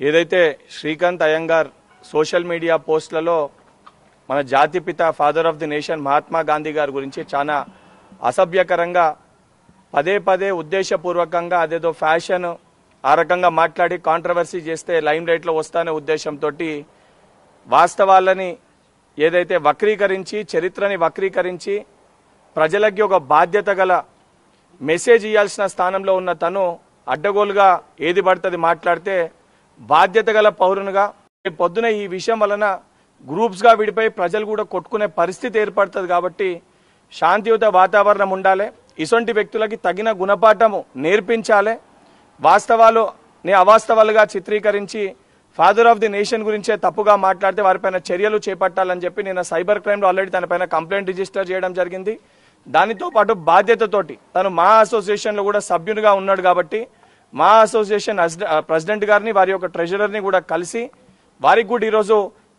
ఏదైతే Srikanth Iyengar social media పోస్టులలో మన జాతిపిత father of the nation Mahatma Gandhi గారి గురించి చాలా అసభ్యకరంగా పదే పదే ఉద్దేశపూర్వకంగా అదేదో ఫ్యాషన్ ఆ రకంగా మాట్లాడి కాంట్రవర్సీ చేస్తే లైమ్ లైట్లో వస్తానే ఉద్దేశంతో వాస్తవాలని ఏదైతే వక్రీకరించి చరిత్రని వక్రీకరించి ప్రజలకి ఒక బాధ్యత గల మెసేజ్ ఇవ్వాల్సిన స్థానంలో ఉన్న తను అడ్డగోలుగా ఏది పడుతుంది మాట్లాడితే బాధ్యత గల పౌరునిగా పొద్దున ఈ విషయం వలన గ్రూప్స్గా విడిపోయి ప్రజలు కూడా కొట్టుకునే పరిస్థితి ఏర్పడుతుంది కాబట్టి శాంతియుత వాతావరణం ఉండాలి. ఇటువంటి వ్యక్తులకి తగిన గుణపాఠము నేర్పించాలి. వాస్తవాలని అవాస్తవాలుగా చిత్రీకరించి ఫాదర్ ఆఫ్ ది నేషన్ గురించే తప్పుగా మాట్లాడితే వారిపైన చర్యలు చేపట్టాలని చెప్పి నేను సైబర్ క్రైమ్లో ఆల్రెడీ తనపైన కంప్లైంట్ రిజిస్టర్ చేయడం జరిగింది. దానితో పాటు బాధ్యతతోటి తను మా అసోసియేషన్లో కూడా సభ్యునిగా ఉన్నాడు కాబట్టి మా అసోసియేషన్ ప్రెసిడెంట్ గారిని వారి యొక్క ట్రెజరర్ని కూడా కలిసి వారికి కూడా ఈరోజు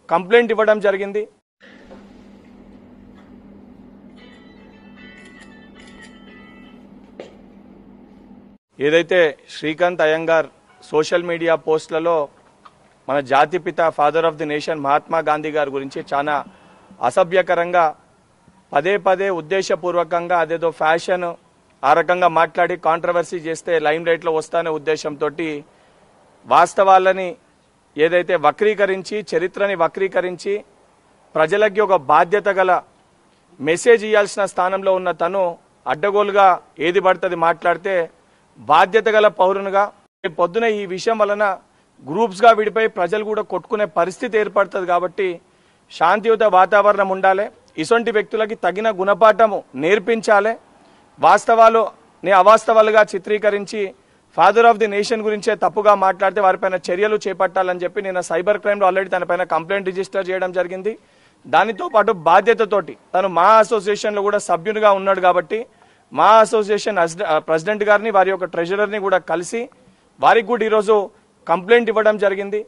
కంప్లైంట్ ఇవ్వడం జరిగింది. ఏదైతే శ్రీకాంత్ అయ్యంగార్ సోషల్ మీడియా పోస్టులలో మన జాతిపిత father of the nation Mahatma Gandhi గారి గురించి చాలా అసభ్యకరంగా పదే పదే ఉద్దేశపూర్వకంగా అదేదో ఫ్యాషన్ ఆ రకంగా మాట్లాడి కాంట్రవర్సీ చేస్తే లైమ్ లైట్లో వస్తానే ఉద్దేశంతో వాస్తవాలని ఏదైతే వక్రీకరించి చరిత్రని వక్రీకరించి ప్రజలకి ఒక బాధ్యత గల మెసేజ్ ఇవ్వాల్సిన స్థానంలో ఉన్న తను అడ్డగోలుగా ఏది పడుతుంది మాట్లాడితే బాధ్యత గల పౌరునిగా పొద్దున ఈ విషయం వలన గ్రూప్స్గా విడిపోయి ప్రజలు కూడా కొట్టుకునే పరిస్థితి ఏర్పడుతుంది కాబట్టి శాంతియుత వాతావరణం ఉండాలి. ఇటువంటి వ్యక్తులకి తగిన గుణపాఠము నేర్పించాలి. వాస్తవాలని అవాస్తవాలుగా చిత్రీకరించి ఫాదర్ ఆఫ్ ది నేషన్ గురించే తప్పుగా మాట్లాడితే వారిపైన చర్యలు చేపట్టాలని చెప్పి నేను సైబర్ క్రైమ్లో ఆల్రెడీ తనపైన కంప్లైంట్ రిజిస్టర్ చేయడం జరిగింది. దానితో పాటు బాధ్యతతోటి తను మా అసోసియేషన్లో కూడా సభ్యునిగా ఉన్నాడు కాబట్టి మా అసోసియేషన్ ప్రెసిడెంట్ గారిని వారి యొక్క ట్రెజరర్ని కూడా కలిసి వారికి కూడా ఈరోజు కంప్లైంట్ ఇవ్వడం జరిగింది.